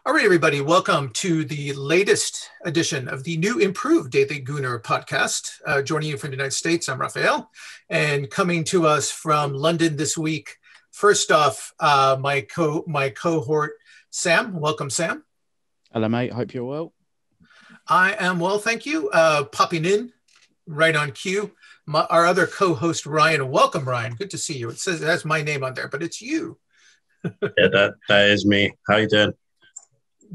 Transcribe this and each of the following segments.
All right, everybody, welcome to the latest edition of the new improved Daily Gooner podcast. Joining you from the United States, I'm Raphael, and coming to us from London this week. First off, my cohort, Sam. Welcome, Sam. Hello, mate. Hope you're well. I am well, thank you. Popping in right on cue, our other co-host, Ryan. Welcome, Ryan. Good to see you. It says it has my name on there, but it's you. Yeah, that is me. How you doing?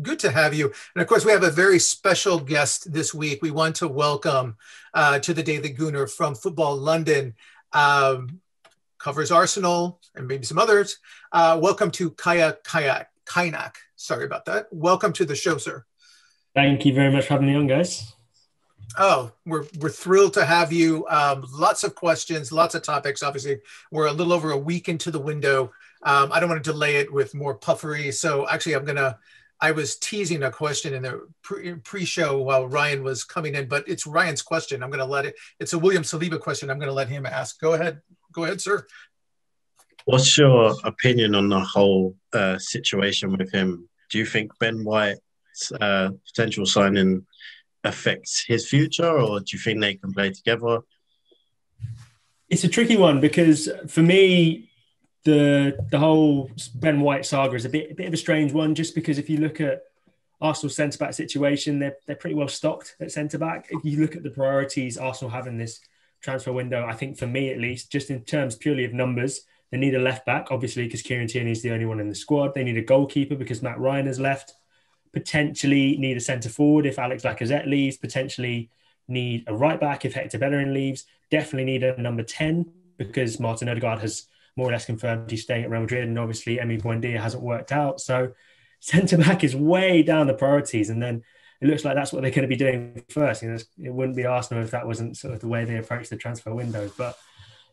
Good to have you. And of course, we have a very special guest this week. We want to welcome to the Daily Gooner from Football.LDN, covers Arsenal and maybe some others. Welcome to Kaya Kaynak. Sorry about that. Welcome to the show, sir. Thank you very much for having me on, guys. Oh, we're thrilled to have you. Lots of questions, lots of topics. Obviously, we're a little over a week into the window. I don't want to delay it with more puffery. So actually, I was teasing a question in the pre-show while Ryan was coming in, but it's Ryan's question. I'm going to it's a William Saliba question. I'm going to let him ask. Go ahead, sir. What's your opinion on the whole situation with him? Do you think Ben White's potential signing affects his future, or do you think they can play together? It's a tricky one because for me, the whole Ben White saga is a bit of a strange one, just because if you look at Arsenal's centre-back situation, they're pretty well stocked at centre-back. If you look at the priorities Arsenal have in this transfer window, I think for me at least, just in terms purely of numbers, they need a left-back, obviously, because Kieran Tierney is the only one in the squad. They need a goalkeeper because Matt Ryan has left. Potentially need a centre-forward if Alex Lacazette leaves. Potentially need a right-back if Hector Bellerin leaves. Definitely need a number 10 because Martin Odegaard has more or less confirmed he's staying at Real Madrid, and obviously Emile Buendia hasn't worked out. So centre-back is way down the priorities, and then it looks like that's what they're going to be doing first. It wouldn't be Arsenal if that wasn't sort of the way they approach the transfer window. But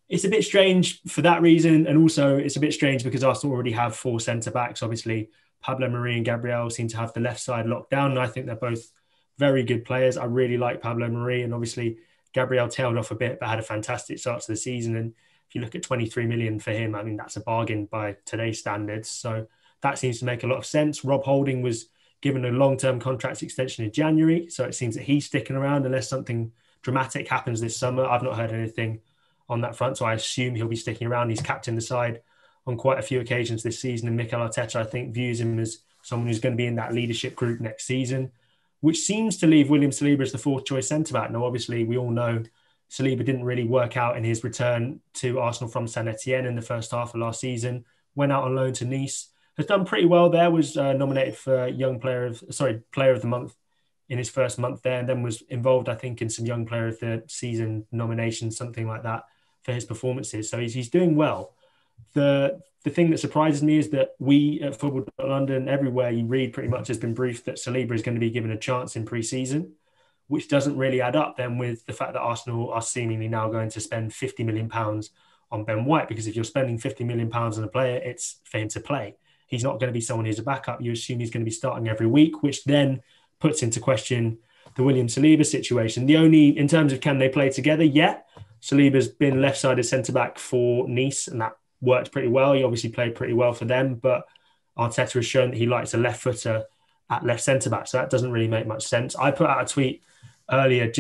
it's a bit strange for that reason, and also it's a bit strange because Arsenal already have 4 centre-backs. Obviously, Pablo Mari and Gabriel seem to have the left side locked down, and I think they're both very good players. I really like Pablo Mari, and obviously Gabriel tailed off a bit but had a fantastic start to the season, and if you look at 23 million for him, I mean, that's a bargain by today's standards. So that seems to make a lot of sense. Rob Holding was given a long-term contract extension in January, so it seems that he's sticking around unless something dramatic happens this summer. I've not heard anything on that front, so I assume he'll be sticking around. He's captained the side on quite a few occasions this season, and Mikel Arteta, I think, views him as someone who's going to be in that leadership group next season, which seems to leave William Saliba as the fourth-choice centre-back. Now, obviously, we all know Saliba didn't really work out in his return to Arsenal from Saint Etienne in the first half of last season. Went out on loan to Nice. Has done pretty well there. Was nominated for Player of the Month in his first month there, and then was involved, I think, in some Young Player of the Season nominations, something like that, for his performances. So he's doing well. The thing that surprises me is that we at Football.LDN, everywhere you read, pretty much has been briefed that Saliba is going to be given a chance in pre-season, which doesn't really add up then with the fact that Arsenal are seemingly now going to spend £50 million on Ben White, because if you're spending £50 million on a player, it's for him to play. He's not going to be someone who's a backup. You assume he's going to be starting every week, which then puts into question the William Saliba situation. In terms of can they play together, yeah. Saliba's been left-sided centre-back for Nice, and that worked pretty well. He obviously played pretty well for them, but Arteta has shown that he likes a left footer at left centre-back, so that doesn't really make much sense. I put out a tweet earlier,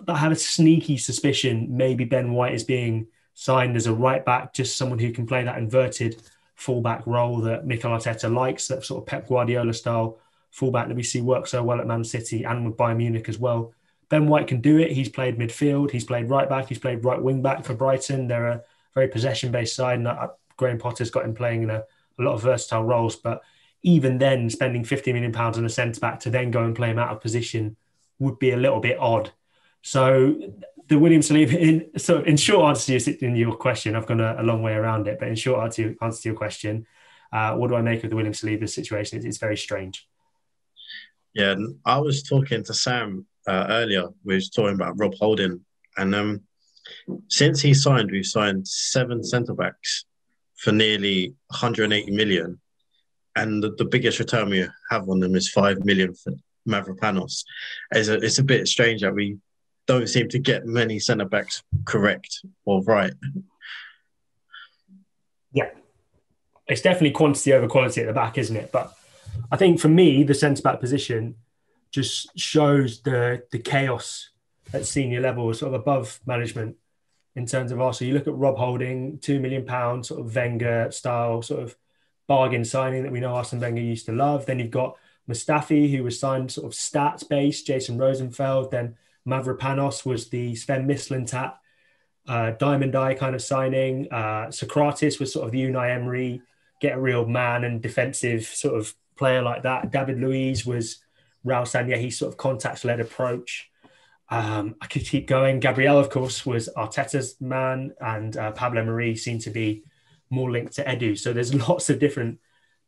I had a sneaky suspicion maybe Ben White is being signed as a right back, just someone who can play that inverted fullback role that Mikel Arteta likes, that sort of Pep Guardiola style fullback that we see work so well at Man City and with Bayern Munich as well. Ben White can do it. He's played midfield, he's played right back, he's played right wing back for Brighton. They're a very possession-based side, and Graham Potter's got him playing in a lot of versatile roles. But even then, spending £50 million on a centre-back to then go and play him out of position would be a little bit odd. So the William Saliba, in short answer to your question, I've gone a long way around it, but in short answer to your question, what do I make of the William Saliba situation? It's very strange. Yeah, I was talking to Sam earlier. We was talking about Rob Holding, and since he signed, we've signed 7 centre-backs for nearly 180 million, and the biggest return we have on them is 5 million for Mavropanos. It's a bit strange that we don't seem to get many centre-backs correct or right. Yeah. It's definitely quantity over quality at the back, isn't it? But I think for me, the centre-back position just shows the chaos at senior level, sort of above management in terms of Arsenal. You look at Rob Holding, £2 million, sort of Wenger style, sort of bargain signing that we know Arsene Wenger used to love. Then you've got Mustafi, who was signed sort of stats-based, Jason Rosenfeld. Then Mavropanos was the Sven Mislintat Diamond Eye kind of signing. Socrates was sort of the Unai Emery, get a real man and defensive sort of player like that. David Luiz was Raul Sanllehi's sort of contacts-led approach. I could keep going. Gabriel, of course, was Arteta's man, and Pablo Mari seemed to be more linked to Edu. So there's lots of different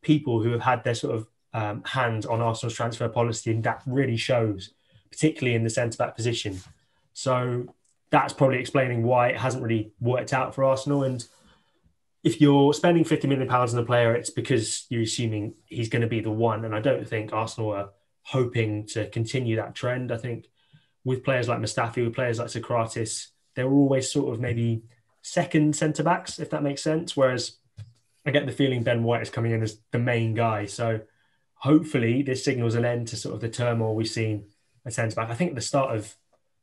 people who have had their sort of hand on Arsenal's transfer policy, and that really shows, particularly in the centre-back position. So that's probably explaining why it hasn't really worked out for Arsenal. And if you're spending £50 million on a player, it's because you're assuming he's going to be the one. And I don't think Arsenal are hoping to continue that trend. I think with players like Mustafi, with players like Socrates, they were always sort of maybe second centre-backs, if that makes sense. Whereas I get the feeling Ben White is coming in as the main guy. So hopefully this signals an end to sort of the turmoil we've seen at centre-back. I think at the start of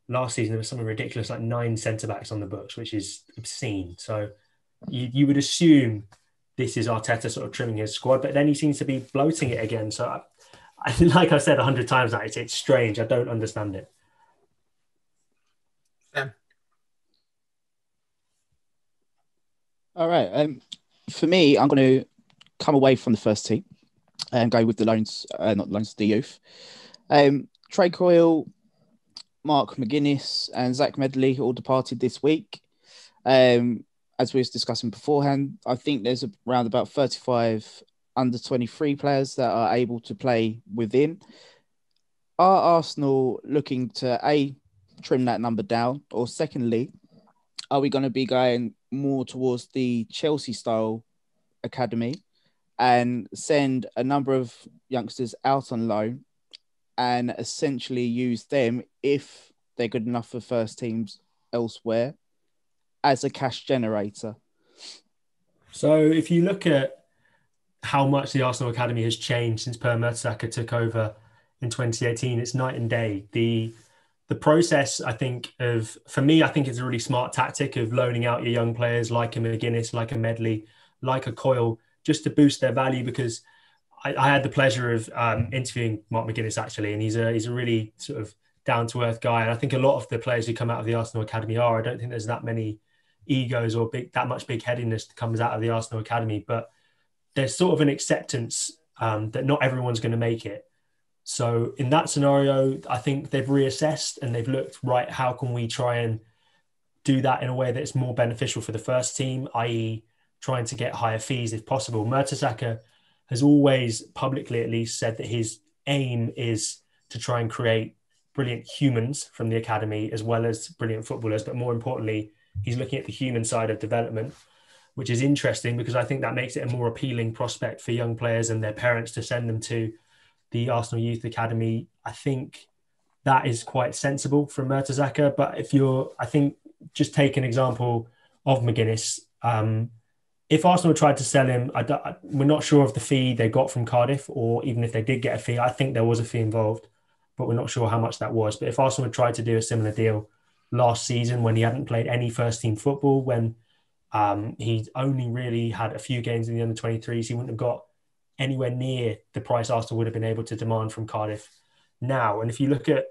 last season, there was something ridiculous, like 9 centre-backs on the books, which is obscene. So you would assume this is Arteta sort of trimming his squad, but then he seems to be bloating it again. So like I said 100 times now, it's strange. I don't understand it. All right. For me, I'm going to come away from the first team and go with the loans, not loans, the youth. Trey Coyle, Mark McGuinness, and Zach Medley all departed this week. As we was discussing beforehand, I think there's around about 35 under 23 players that are able to play within. Are Arsenal looking to trim that number down, or secondly, are we going to be going more towards the Chelsea style academy and send a number of youngsters out on loan and essentially use them, if they're good enough for first teams elsewhere, as a cash generator? So if you look at how much the Arsenal academy has changed since Per Mertesacker took over in 2018, it's night and day. The process, I think, for me, I think it's a really smart tactic of loaning out your young players like a McGuinness, like a Medley, like a Coyle, just to boost their value, because I had the pleasure of interviewing Mark McGuinness, actually, and he's a really sort of down-to-earth guy. And I think a lot of the players who come out of the Arsenal academy I don't think there's that many egos or that much big-headedness that comes out of the Arsenal academy, but there's sort of an acceptance that not everyone's going to make it. So in that scenario, I think they've reassessed and they've looked, right, how can we try and do that in a way that's more beneficial for the first team, i.e. trying to get higher fees if possible. Mertesacker has always, publicly at least, said that his aim is to try and create brilliant humans from the academy as well as brilliant footballers. But more importantly, he's looking at the human side of development, which is interesting because I think that makes it a more appealing prospect for young players and their parents to send them to the Arsenal Youth Academy. I think that is quite sensible from Mertesacker. But I think just take an example of McGuinness. If Arsenal tried to sell him, we're not sure of the fee they got from Cardiff, or even if they did get a fee, I think there was a fee involved, but we're not sure how much that was. But if Arsenal had tried to do a similar deal last season when he hadn't played any first team football, when he only really had a few games in the under-23s, he wouldn't have got anywhere near the price Arsenal would have been able to demand from Cardiff now. And if you look at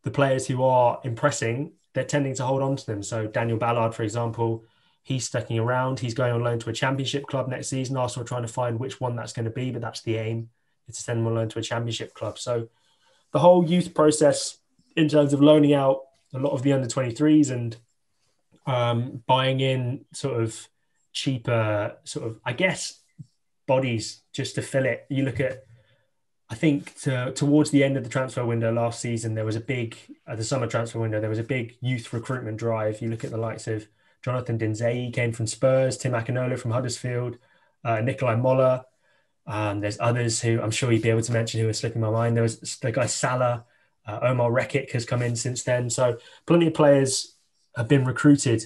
the players who are impressing, they're tending to hold on to them. So Daniel Ballard, for example, he's sticking around. He's going on loan to a championship club next season. Arsenal are trying to find which one that's going to be, but that's the aim, is to send him on loan to a championship club. So the whole youth process in terms of loaning out a lot of the under-23s and buying in sort of cheaper sort of, I guess, bodies just to fill it. You look at, I think towards the end of the transfer window last season, there was a big, the summer transfer window, there was a big youth recruitment drive. You look at the likes of Jonathan Dinzei, came from Spurs, Tim Akinola from Huddersfield, Nikolai Moller. There's others who I'm sure you'd be able to mention who are slipping my mind. There was the guy Salah, Omar Rekik has come in since then. So plenty of players have been recruited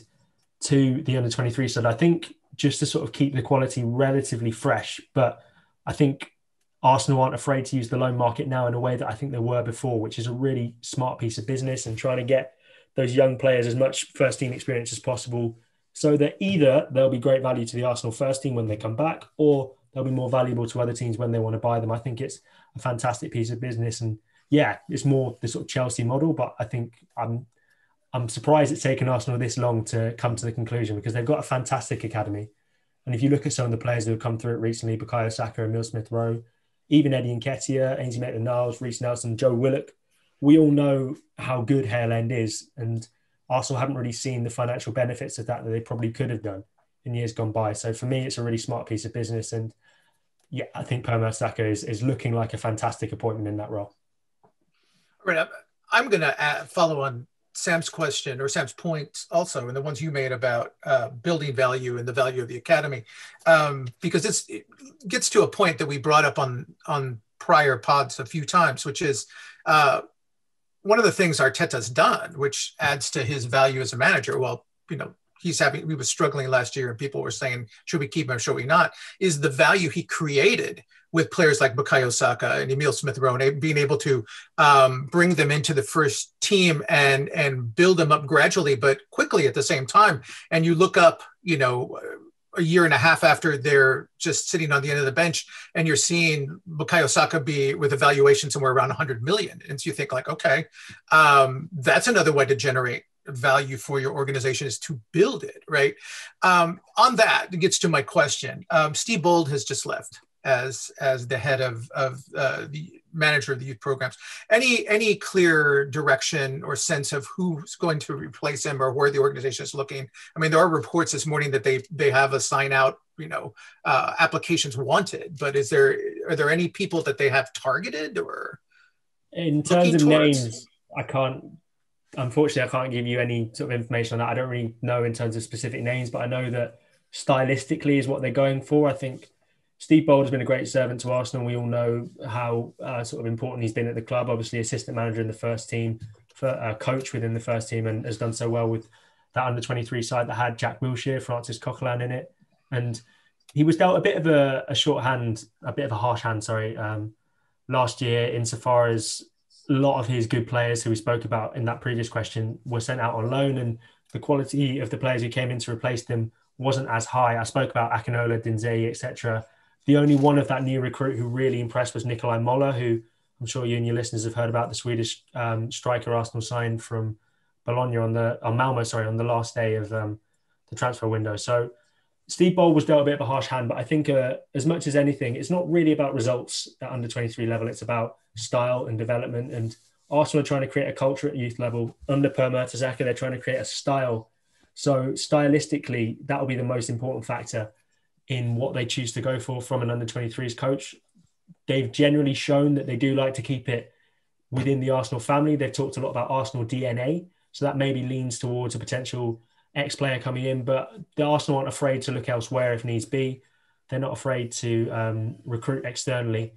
to the under-23 side. I think just to sort of keep the quality relatively fresh. But I think Arsenal aren't afraid to use the loan market now in a way that I think they were before, which is a really smart piece of business, and trying to get those young players as much first team experience as possible, so that either they'll be great value to the Arsenal first team when they come back, or they'll be more valuable to other teams when they want to buy them. I think it's a fantastic piece of business. And yeah, it's more the sort of Chelsea model, but I think I'm surprised it's taken Arsenal this long to come to the conclusion, because they've got a fantastic academy. And if you look at some of the players who have come through it recently, Bukayo Saka, Emile Smith-Rowe, even Eddie Nketiah, Ainsley Maitland-Niles, Reece Nelson, Joe Willock, we all know how good Hale End is. And Arsenal haven't really seen the financial benefits of that they probably could have done in years gone by. So for me, it's a really smart piece of business. And yeah, I think Per Mertesacker is looking like a fantastic appointment in that role. All right, I'm going to follow on Sam's question, or Sam's point also, and the ones you made about building value and the value of the academy, because it gets to a point that we brought up on prior pods a few times, which is one of the things Arteta's done, which adds to his value as a manager. Well, he was struggling last year, and people were saying, should we keep him, should we not? Is the value he created with players like Bukayo Saka and Emile Smith-Rowe, and being able to bring them into the first team and build them up gradually, but quickly at the same time. And you look up, a year and a half after they're just sitting on the end of the bench, and you're seeing Bukayo Saka be with a valuation somewhere around 100 million. And so you think like, okay, that's another way to generate value for your organization, is to build it, right? On that, it gets to my question. Steve Bold has just left as the head of the manager of the youth programs. Any clear direction or sense of who's going to replace him, or where the organization is looking? I mean, there are reports this morning that they have a sign out, applications wanted, but are there any people that they have targeted or in terms of names? Unfortunately, I can't give you any sort of information on that. I don't really know in terms of specific names, but I know that stylistically is what they're going for. I think Steve Bold has been a great servant to Arsenal. We all know how sort of important he's been at the club. Obviously, assistant manager in the first team, coach within the first team, and has done so well with that under-23 side that had Jack Wilshere, Francis Coquelin in it. And he was dealt a bit of a harsh hand, last year, insofar as a lot of his good players who we spoke about in that previous question were sent out on loan, and the quality of the players who came in to replace them wasn't as high. I spoke about Akinola, Dinzey, etc. The only one of that new recruit who really impressed was Nikolai Moller, who I'm sure you and your listeners have heard about, the Swedish striker Arsenal signed from Bologna on the last day of the transfer window. So Steve Bold was dealt a bit of a harsh hand, but I think as much as anything, it's not really about results at under 23 level. It's about style and development. And Arsenal are trying to create a culture at youth level. Under Per Mertesacker, they're trying to create a style. So stylistically, that will be the most important factor in what they choose to go for from an under 23s coach. They've generally shown that they do like to keep it within the Arsenal family. They've talked a lot about Arsenal DNA. So that maybe leans towards a potential ex-player coming in, but the Arsenal aren't afraid to look elsewhere if needs be. They're not afraid to recruit externally.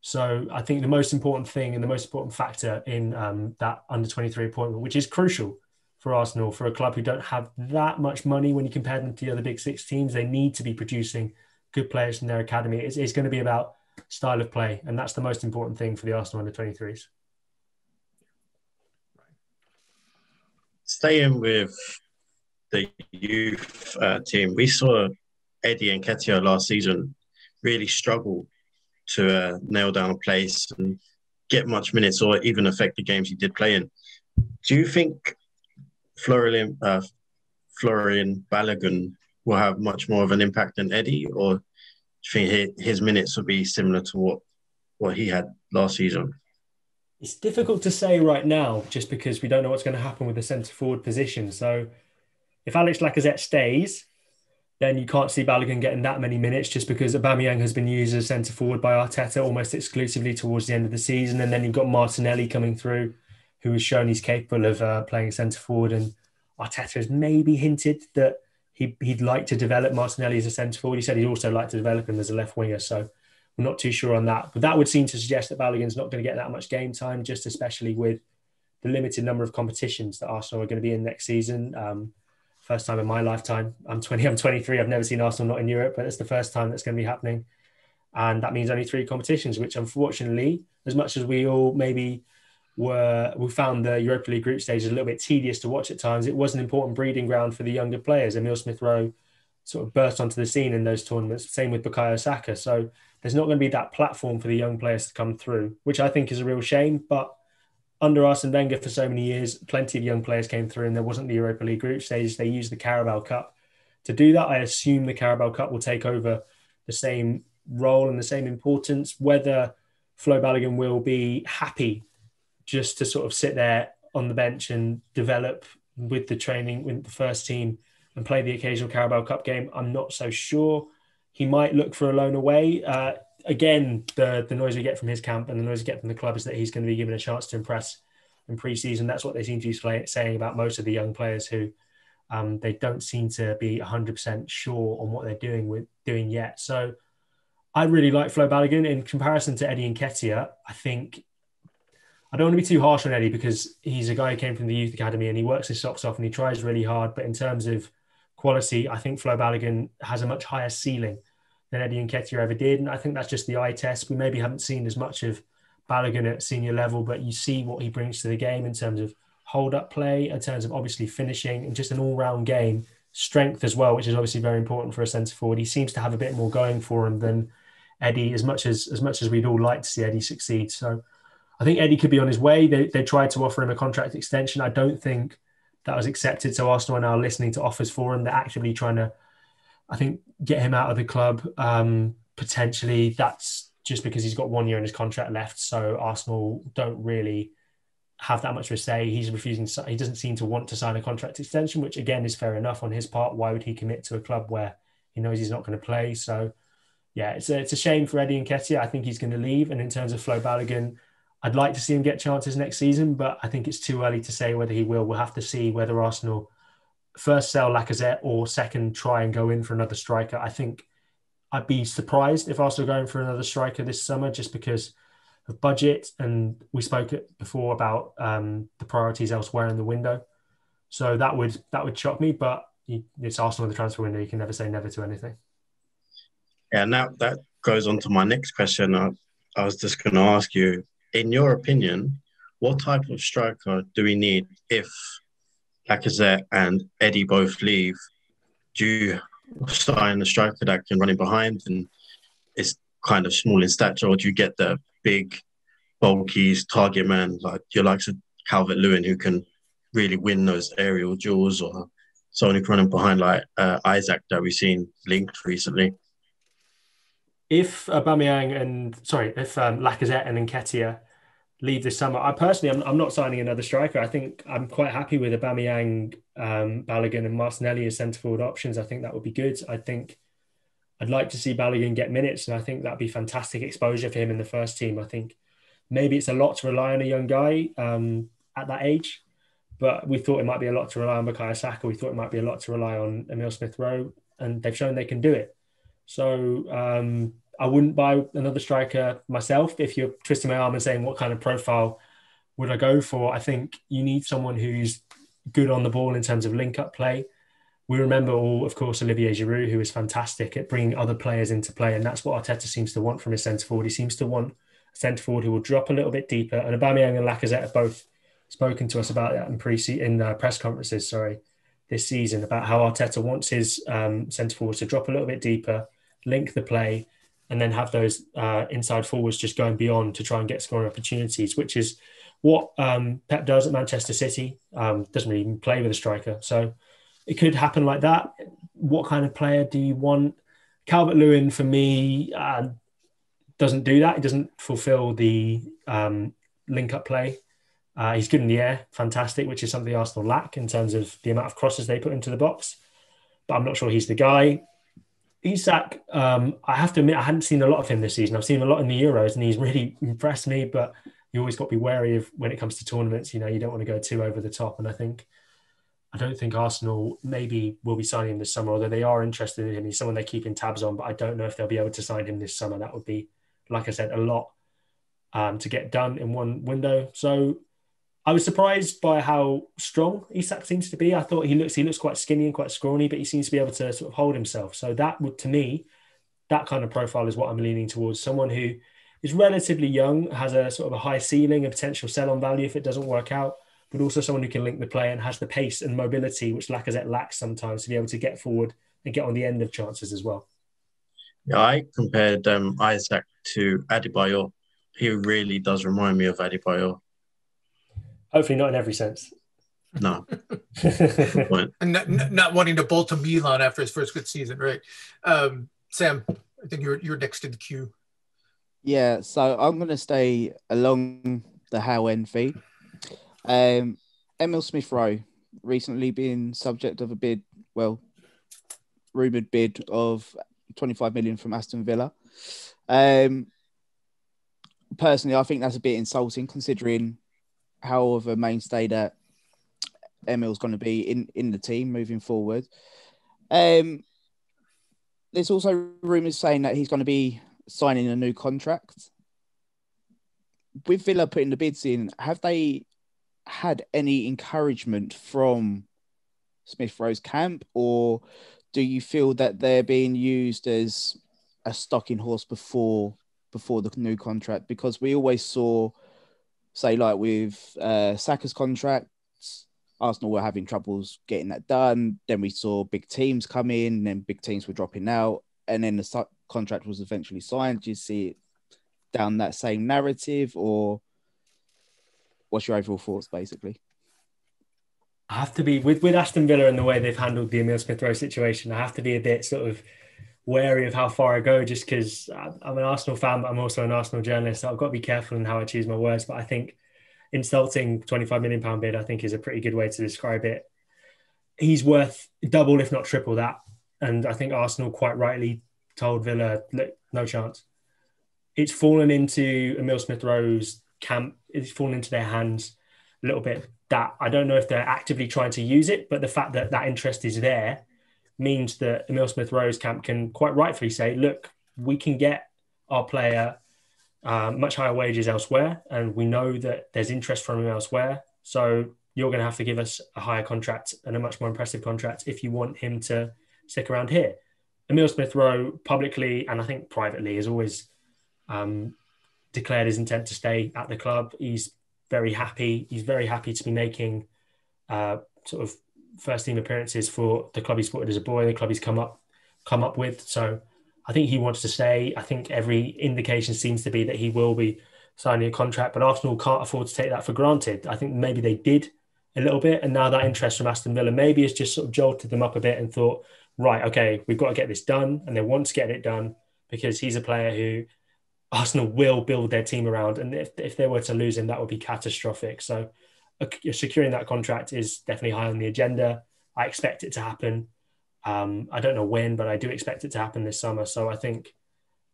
So I think the most important thing and the most important factor in that under-23 appointment, which is crucial for Arsenal, for a club who don't have that much money when you compare them to the other big six teams, they need to be producing good players from their academy. It's going to be about style of play, and that's the most important thing for the Arsenal under-23s. Staying with the youth team, we saw Eddie Nketiah last season really struggle to nail down a place and get much minutes, or even affect the games he did play in. Do you think Florian Balogun will have much more of an impact than Eddie, or do you think his minutes will be similar to what he had last season? It's difficult to say right now, just because we don't know what's going to happen with the centre-forward position. So if Alex Lacazette stays, then you can't see Balogun getting that many minutes, just because Aubameyang has been used as centre-forward by Arteta almost exclusively towards the end of the season. And then you've got Martinelli coming through, who has shown he's capable of playing centre-forward. And Arteta has maybe hinted that he'd like to develop Martinelli as a centre-forward. He said he'd also like to develop him as a left winger. So we're not too sure on that. But that would seem to suggest that Balogun's not going to get that much game time, just especially with the limited number of competitions that Arsenal are going to be in next season. First time in my lifetime. I'm 20, I'm 23. I've never seen Arsenal not in Europe, but it's the first time that's going to be happening. And that means only 3 competitions, which unfortunately, as much as we all maybe we found the Europa League group stages a little bit tedious to watch at times, it was an important breeding ground for the younger players. Emile Smith-Rowe sort of burst onto the scene in those tournaments. Same with Kaya Kaynak. So there's not going to be that platform for the young players to come through, which I think is a real shame. But under Arsene Wenger for so many years, plenty of young players came through and there wasn't the Europa League group stage. They used the Carabao Cup to do that. I assume the Carabao Cup will take over the same role and the same importance. Whether Flo Balogun will be happy just to sort of sit there on the bench and develop with the training with the first team and play the occasional Carabao Cup game, I'm not so sure. He might look for a loan away. Again, the noise we get from his camp and the noise we get from the club is that he's going to be given a chance to impress in pre-season. That's what they seem to be saying about most of the young players who they don't seem to be 100% sure on what they're doing yet. So I really like Flo Balogun. In comparison to Eddie Nketiah, I don't want to be too harsh on Eddie because he's a guy who came from the youth academy and he works his socks off and he tries really hard. But in terms of quality, I think Flo Balogun has a much higher ceiling than Eddie Nketiah ever did. And I think that's just the eye test. We maybe haven't seen as much of Balogun at senior level, but you see what he brings to the game in terms of hold-up play, in terms of obviously finishing and just an all-round game, strength as well, which is obviously very important for a centre-forward. He seems to have a bit more going for him than Eddie, as much as we'd all like to see Eddie succeed. So I think Eddie could be on his way. They tried to offer him a contract extension. I don't think that was accepted. So Arsenal are now listening to offers for him. They're actively trying to, I think, get him out of the club. Potentially, that's just because he's got 1 year in his contract left. So Arsenal don't really have that much of a say. He's refusing. He doesn't seem to want to sign a contract extension, which again is fair enough on his part. Why would he commit to a club where he knows he's not going to play? So yeah, it's a shame for Eddie Nketiah. I think he's going to leave. And in terms of Flo Balogun, I'd like to see him get chances next season, but I think it's too early to say whether he will. We'll have to see whether Arsenal first sell Lacazette or second try and go in for another striker. I think I'd be surprised if Arsenal are going for another striker this summer just because of budget. And we spoke before about the priorities elsewhere in the window. So that would shock me, but it's Arsenal in the transfer window. You can never say never to anything. Yeah, now that goes on to my next question. I was just going to ask you, in your opinion, what type of striker do we need if Lacazette and Eddie both leave? Do you sign a striker that can run in behind and is kind of small in stature, or do you get the big, bulky target man like your likes of Calvert-Lewin who can really win those aerial duels, or someone who can run in behind like Isaac that we've seen linked recently? If Lacazette and Nketiah leave this summer, I'm not signing another striker. I think I'm quite happy with Aubameyang, Balogun and Martinelli as centre-forward options. I think that would be good. I think I'd like to see Balogun get minutes, and I think that'd be fantastic exposure for him in the first team. I think maybe it's a lot to rely on a young guy at that age, but we thought it might be a lot to rely on Kaya Kaynak. We thought it might be a lot to rely on Emile Smith-Rowe, and they've shown they can do it. So I wouldn't buy another striker myself. If you're twisting my arm and saying what kind of profile would I go for, I think you need someone who's good on the ball in terms of link-up play. We remember all, of course, Olivier Giroud, who is fantastic at bringing other players into play, and that's what Arteta seems to want from his centre-forward. He seems to want a centre-forward who will drop a little bit deeper, and Aubameyang and Lacazette have both spoken to us about that in press conferences, this season, about how Arteta wants his centre-forwards to drop a little bit deeper, link the play, and then have those inside forwards just going beyond to try and get scoring opportunities, which is what Pep does at Manchester City. Doesn't really even play with a striker. So it could happen like that. What kind of player do you want? Calvert-Lewin, for me, doesn't do that. He doesn't fulfill the link-up play. He's good in the air, fantastic, which is something Arsenal lack in terms of the amount of crosses they put into the box. But I'm not sure he's the guy. Isak, I have to admit, I hadn't seen a lot of him this season. I've seen him a lot in the Euros, and he's really impressed me. But you always got to be wary of when it comes to tournaments. You know, you don't want to go too over the top. And I don't think Arsenal maybe will be signing him this summer, although they are interested in him. He's someone they're keeping tabs on, but I don't know if they'll be able to sign him this summer. That would be, like I said, a lot to get done in one window. So I was surprised by how strong Isak seems to be. I thought he looks quite skinny and quite scrawny, but he seems to be able to sort of hold himself. So that would that kind of profile is what I'm leaning towards. Someone who is relatively young, has a sort of a high ceiling, a potential sell-on value if it doesn't work out, but also someone who can link the play and has the pace and mobility, which Lacazette lacks sometimes, to be able to get forward and get on the end of chances as well. Yeah, I compared Isaac to Adebayor. He really does remind me of Adebayor. Hopefully not in every sense. No. And not wanting to bolt to Milan after his first good season, right? Sam, I think you're next in the queue. Yeah, so I'm going to stay along the Howe end theme. Emile Smith-Rowe recently been subject of a bid, well, rumoured bid of 25 million from Aston Villa. Personally, I think that's a bit insulting considering how of a mainstay that Emile's going to be in the team moving forward. There's also rumours saying that he's going to be signing a new contract. With Villa putting the bids in, have they had any encouragement from Smith-Rowe's camp, or do you feel that they're being used as a stalking horse before the new contract? Because we always saw, say, like with Saka's contract, Arsenal were having troubles getting that done. Then we saw big teams come in, then big teams were dropping out, and then the contract was eventually signed. Do you see it down that same narrative, or what's your overall thoughts, basically? I have to be, with Aston Villa and the way they've handled the Emile Smith-Rowe situation, I have to be a bit sort of wary of how far I go, just because I'm an Arsenal fan, but I'm also an Arsenal journalist, so I've got to be careful in how I choose my words. But I think insulting £25 million bid, I think, is a pretty good way to describe it. He's worth double, if not triple that. And I think Arsenal quite rightly told Villa, look, no chance. It's fallen into Emile Smith-Rowe's camp. It's fallen into their hands a little bit. That I don't know if they're actively trying to use it, but the fact that that interest is there means that Emile Smith-Rowe's camp can quite rightfully say, look, we can get our player much higher wages elsewhere, and we know that there's interest from him elsewhere. So you're going to have to give us a higher contract and a much more impressive contract if you want him to stick around here. Emile Smith-Rowe publicly, and I think privately, has always declared his intent to stay at the club. He's very happy. He's very happy to be making sort of first team appearances for the club he supported as a boy, the club he's come up with. So I think he wants to stay. I think every indication seems to be that he will be signing a contract, but Arsenal can't afford to take that for granted. I think maybe they did a little bit, and now that interest from Aston Villa maybe has just sort of jolted them up a bit and thought, right, okay, we've got to get this done, and they want to get it done because he's a player who Arsenal will build their team around, and if they were to lose him, that would be catastrophic. So securing that contract is definitely high on the agenda. I expect it to happen. I don't know when, but I do expect it to happen this summer. So I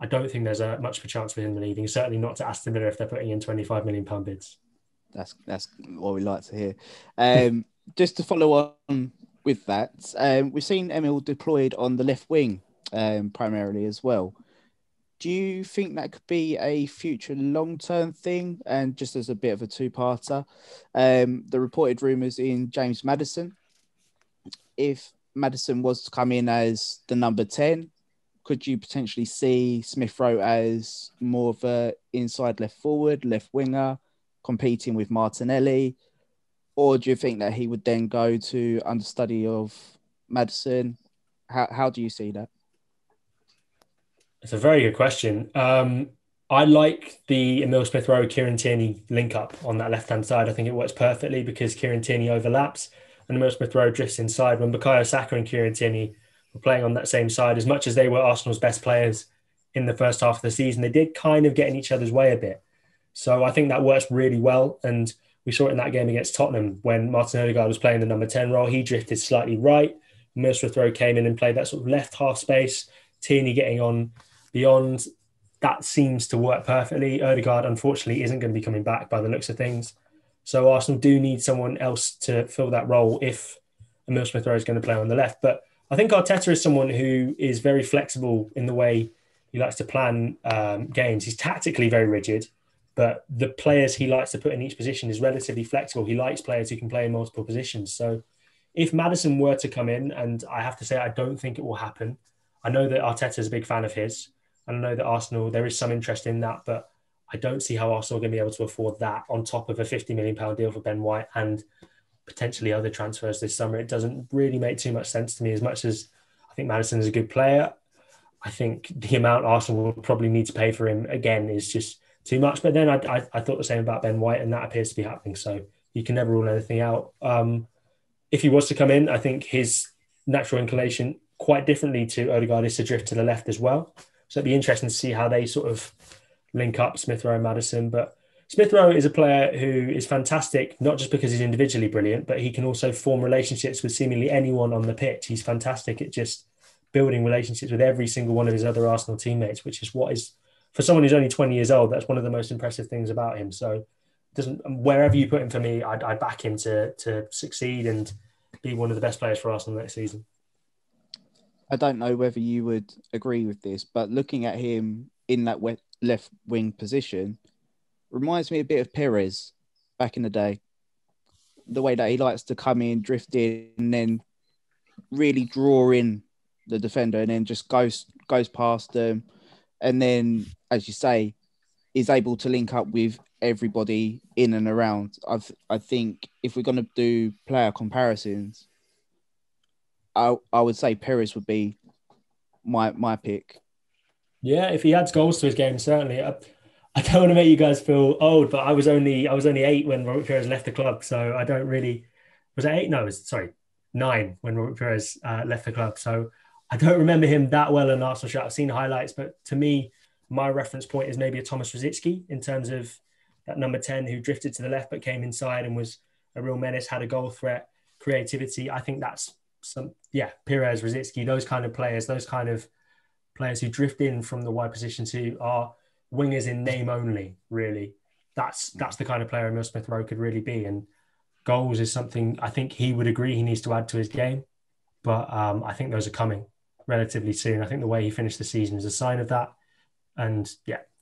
don't think there's much of a chance for him leaving. Certainly not to Aston Villa if they're putting in £25 million bids. That's what we like to hear. Just to follow on with that, we've seen Emile deployed on the left wing primarily as well. Do you think that could be a future long-term thing? And just as a bit of a two-parter, the reported rumours in James Maddison. If Maddison was to come in as the number 10, could you potentially see Smith-Rowe as more of a inside left forward, left winger, competing with Martinelli? Or do you think that he would then go to understudy of Maddison? How do you see that? It's a very good question. I like the Emile Smith-Rowe, Kieran Tierney link up on that left-hand side. I think it works perfectly because Kieran Tierney overlaps and Emile Smith-Rowe drifts inside. When Bukayo Saka and Kieran Tierney were playing on that same side, as much as they were Arsenal's best players in the first half of the season, they did kind of get in each other's way a bit. So I think that works really well. And we saw it in that game against Tottenham when Martin Odegaard was playing the number 10 role. He drifted slightly right. Emile Smith-Rowe came in and played that sort of left half space. Tierney getting on beyond. That seems to work perfectly. Odegaard, unfortunately, isn't going to be coming back by the looks of things. So Arsenal do need someone else to fill that role if Emile Smith-Rowe is going to play on the left. But I think Arteta is someone who is very flexible in the way he likes to plan games. He's tactically very rigid, but the players he likes to put in each position is relatively flexible. He likes players who can play in multiple positions. So if Maddison were to come in, and I have to say I don't think it will happen, I know that Arteta's a big fan of his, and I know that Arsenal, there is some interest in that, but I don't see how Arsenal are going to be able to afford that on top of a £50 million deal for Ben White and potentially other transfers this summer. It doesn't really make too much sense to me. As much as I think Maddison is a good player, I think the amount Arsenal will probably need to pay for him again is just too much. But then I thought the same about Ben White, and that appears to be happening. So you can never rule anything out. If he was to come in, I think his natural inclination, quite differently to Odegaard, is to drift to the left as well. So it'd be interesting to see how they sort of link up, Smith Rowe and Maddison. But Smith Rowe is a player who is fantastic, not just because he's individually brilliant, but he can also form relationships with seemingly anyone on the pitch. He's fantastic at just building relationships with every single one of his other Arsenal teammates, which is what is, for someone who's only 20 years old, that's one of the most impressive things about him. So wherever you put him for me, I'd back him to succeed and be one of the best players for Arsenal next season. I don't know whether you would agree with this, but looking at him in that left wing position reminds me a bit of Perez back in the day. The way that he likes to come in, drift in, and then really draw in the defender and then just goes past them. And then, as you say, is able to link up with everybody in and around. I think if we're going to do player comparisons, I would say Perez would be my pick. Yeah, if he adds goals to his game, certainly. I don't want to make you guys feel old, but I was only 8 when Robert Perez left the club, so I don't really. Was it 8? No, it was 9 when Robert Perez left the club. So I don't remember him that well in Arsenal shirt. I've seen highlights, but to me, my reference point is maybe a Thomas Rosicky in terms of that number 10 who drifted to the left but came inside and was a real menace, had a goal threat, creativity. I think that's Perez, Rosicky, those kind of players who drift in from the wide positions, who are wingers in name only, really. That's the kind of player Emile Smith Rowe could really be. And goals is something I think he would agree he needs to add to his game. But I think those are coming relatively soon. I think the way he finished the season is a sign of that. And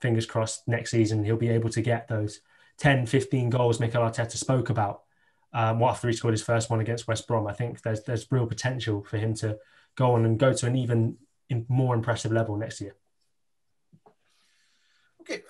fingers crossed next season he'll be able to get those 10, 15 goals Mikel Arteta spoke about after he scored his first one against West Brom. I think there's real potential for him to go on and go to an even more impressive level next year. Okay,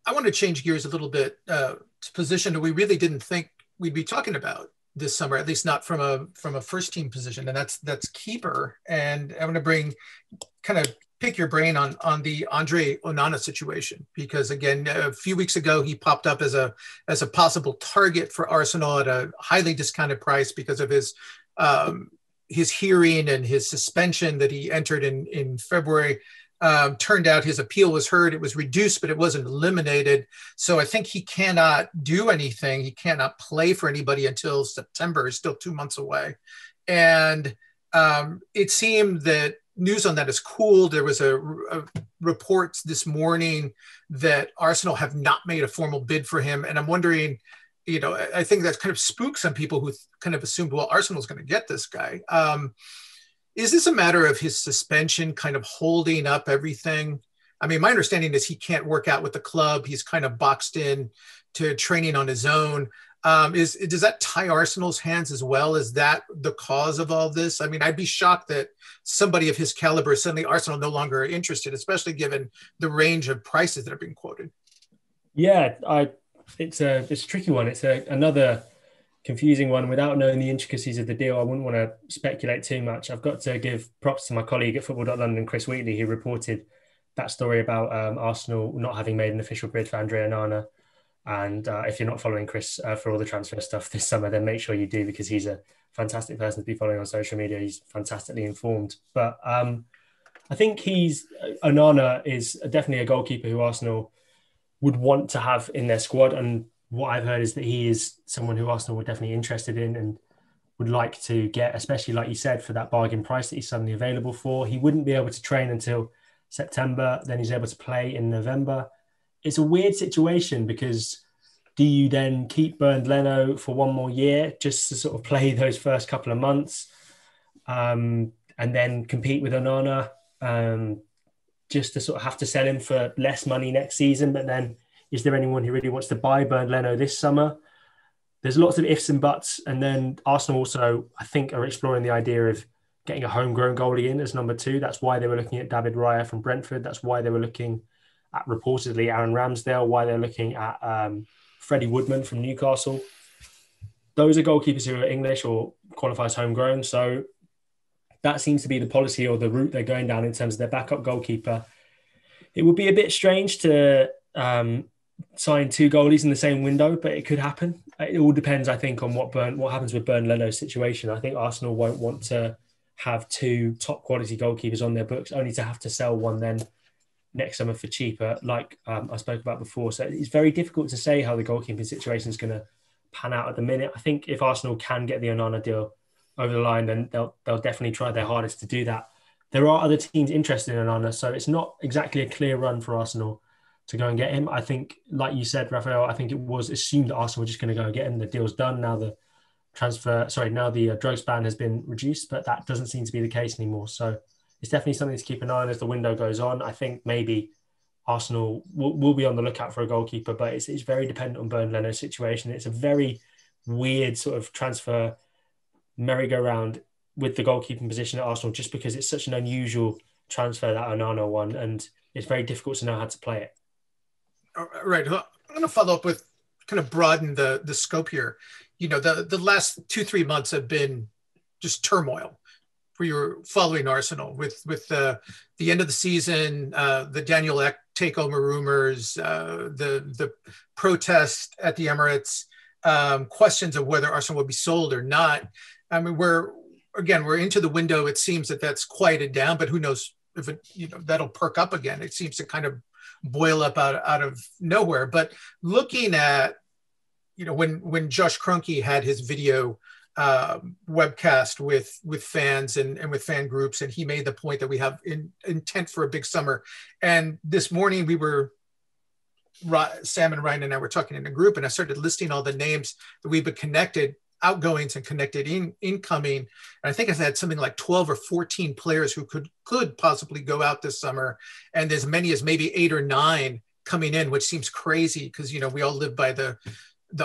I want to change gears a little bit to position that we really didn't think we'd be talking about this summer, at least not from a first team position, and that's keeper. And I want to pick your brain on the Andre Onana situation, because again, a few weeks ago he popped up as a possible target for Arsenal at a highly discounted price because of his hearing and his suspension that he entered in February. Turned out his appeal was heard. It was reduced, but it wasn't eliminated. So I think he cannot do anything. He cannot play for anybody until September. It's still 2 months away. And it seemed that news on that is cooled. There was a report this morning that Arsenal have not made a formal bid for him. And I'm wondering, I think that kind of spooked some people who kind of assumed, well, Arsenal's going to get this guy. Is this a matter of his suspension kind of holding up everything? I mean, my understanding is he can't work out with the club. He's kind of boxed in to training on his own. Does that tie Arsenal's hands as well? Is that the cause of all this? I mean, I'd be shocked that somebody of his caliber, suddenly Arsenal no longer are interested, especially given the range of prices that are being quoted. Yeah, it's a tricky one. It's another confusing one. Without knowing the intricacies of the deal, I wouldn't want to speculate too much. I've got to give props to my colleague at Football.LDN, Chris Wheatley, who reported that story about Arsenal not having made an official bid for Andre Onana. And if you're not following Chris for all the transfer stuff this summer, then make sure you do, because he's a fantastic person to be following on social media. He's fantastically informed. But I think Onana is definitely a goalkeeper who Arsenal would want to have in their squad. And what I've heard is that he is someone who Arsenal were definitely interested in and would like to get, especially like you said, for that bargain price that he's suddenly available for. He wouldn't be able to train until September, then he's able to play in November. It's a weird situation, because do you then keep Bernd Leno for one more year just to sort of play those first couple of months and then compete with Onana just to sort of have to sell him for less money next season? But then is there anyone who really wants to buy Bernd Leno this summer? There's lots of ifs and buts. And then Arsenal also, I think, are exploring the idea of getting a homegrown goalie in as number 2. That's why they were looking at David Raya from Brentford. That's why they were looking at reportedly Aaron Ramsdale, why they're looking at Freddie Woodman from Newcastle. Those are goalkeepers who are English or qualifies homegrown. So that seems to be the policy or the route they're going down in terms of their backup goalkeeper. It would be a bit strange to sign 2 goalies in the same window, but it could happen. It all depends, I think, on what happens with Bernd Leno's situation. I think Arsenal won't want to have 2 top quality goalkeepers on their books, only to have to sell one then next summer for cheaper, like I spoke about before. So it's very difficult to say how the goalkeeping situation is going to pan out at the minute. I think if Arsenal can get the Onana deal over the line, then they'll definitely try their hardest to do that. There are other teams interested in Onana, so it's not exactly a clear run for Arsenal to go and get him. I think, like you said, Raphael, I think it was assumed that Arsenal were just going to go and get him. The deal's done. Now the drugs ban has been reduced, but that doesn't seem to be the case anymore. So it's definitely something to keep an eye on as the window goes on. I think maybe Arsenal will be on the lookout for a goalkeeper, but it's very dependent on Bernd Leno's situation. It's a very weird sort of transfer merry-go-round with the goalkeeping position at Arsenal, just because it's such an unusual transfer, that Onana one, and it's very difficult to know how to play it. Right. I'm going to follow up with kind of broaden the scope here. You know, the last 2-3 months have been just turmoil for your following Arsenal with the end of the season, the Daniel Ek takeover rumors, the protest at the Emirates, questions of whether Arsenal will be sold or not. I mean, we're into the window. It seems that that's quieted down, but who knows if that'll perk up again. It seems to kind of boil up out of nowhere. But looking at, when Josh Kroenke had his video webcast with fans and with fan groups, and he made the point that we have intent for a big summer. And this morning Sam and Ryan and I were talking in a group, and I started listing all the names that we've been connected, outgoings and connected incoming. And I think I've had something like 12 or 14 players who could possibly go out this summer. And as many as maybe 8 or 9 coming in, which seems crazy because, we all live by the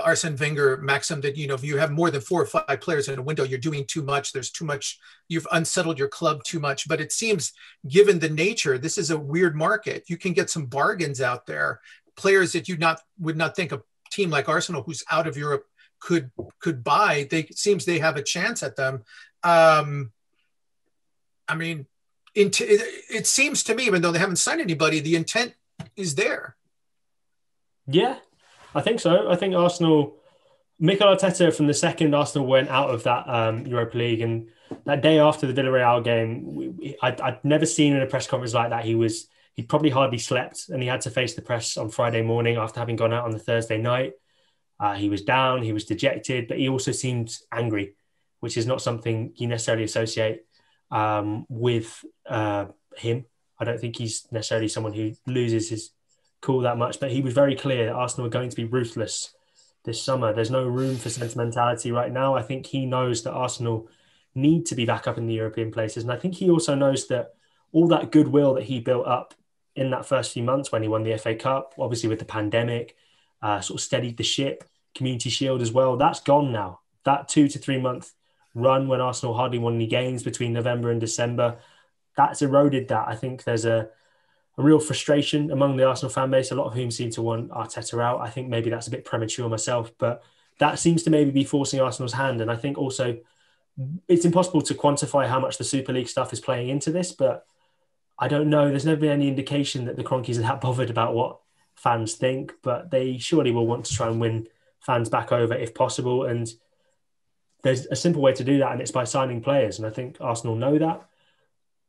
Arsene Wenger maxim that, if you have more than 4 or 5 players in a window, you're doing too much. There's too much. You've unsettled your club too much. But it seems, given the nature, this is a weird market. You can get some bargains out there. Players that you would not think a team like Arsenal, who's out of Europe, could buy. Seems they have a chance at them. I mean, it seems to me, even though they haven't signed anybody, the intent is there. Yeah, I think so. I think Arsenal, Mikel Arteta, from the second Arsenal went out of that Europa League, and that day after the Villarreal game, I'd never seen in a press conference like that. He'd probably hardly slept, and he had to face the press on Friday morning after having gone out on the Thursday night. He was down, he was dejected, but he also seemed angry, which is not something you necessarily associate with him. I don't think he's necessarily someone who loses his cool that much, but he was very clear that Arsenal are going to be ruthless this summer. There's no room for sentimentality right now. I think he knows that Arsenal need to be back up in the European places. And I think he also knows that all that goodwill that he built up in that first few months when he won the FA Cup, obviously with the pandemic, sort of steadied the ship, Community Shield as well, that's gone now. That 2 to 3 month run when Arsenal hardly won any games between November and December, that's eroded that. I think there's a real frustration among the Arsenal fan base, a lot of whom seem to want Arteta out. I think maybe that's a bit premature myself, but that seems to maybe be forcing Arsenal's hand. And I think also it's impossible to quantify how much the Super League stuff is playing into this, but I don't know. There's never been any indication that the Kroenkes are that bothered about what fans think, but they surely will want to try and win fans back over if possible. And there's a simple way to do that, and it's by signing players. And I think Arsenal know that.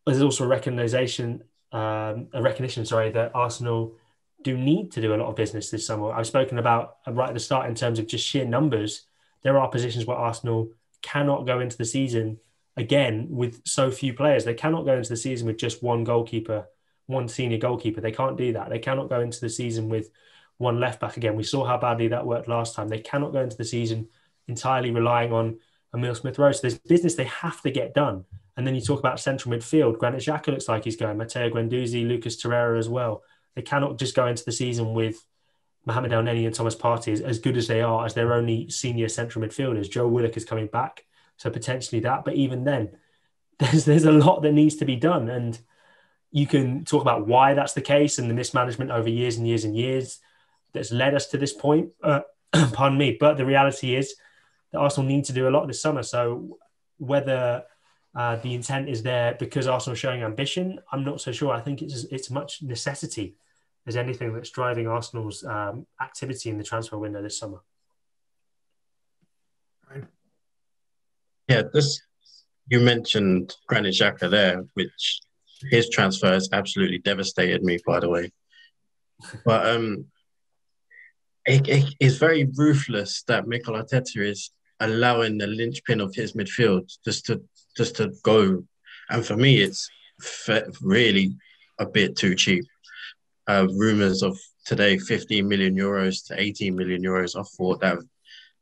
There's also a recognition, that Arsenal do need to do a lot of business this summer. I've spoken about right at the start in terms of just sheer numbers. There are positions where Arsenal cannot go into the season again with so few players. They cannot go into the season with just one goalkeeper, one senior goalkeeper. They can't do that. They cannot go into the season with one left back again. We saw how badly that worked last time. They cannot go into the season entirely relying on Emile Smith-Rowe. So there's business they have to get done. And then you talk about central midfield. Granit Xhaka looks like he's going. Matteo Guendouzi, Lucas Torreira as well. They cannot just go into the season with Mohamed El Neni and Thomas Partey, as good as they are, as their only senior central midfielders. Joe Willock is coming back, so potentially that. But even then, there's a lot that needs to be done. And you can talk about why that's the case and the mismanagement over years and years and years that's led us to this point. Pardon me. But the reality is that Arsenal need to do a lot this summer. So whether the intent is there because Arsenal are showing ambition, I'm not so sure. I think it's much necessity as anything that's driving Arsenal's activity in the transfer window this summer. Yeah, you mentioned Granit Xhaka there, which his transfer has absolutely devastated me, by the way. But it is very ruthless that Mikel Arteta is allowing the linchpin of his midfield just to go. And for me, it's really a bit too cheap. Rumours of today, 15 million euros to 18 million euros. I thought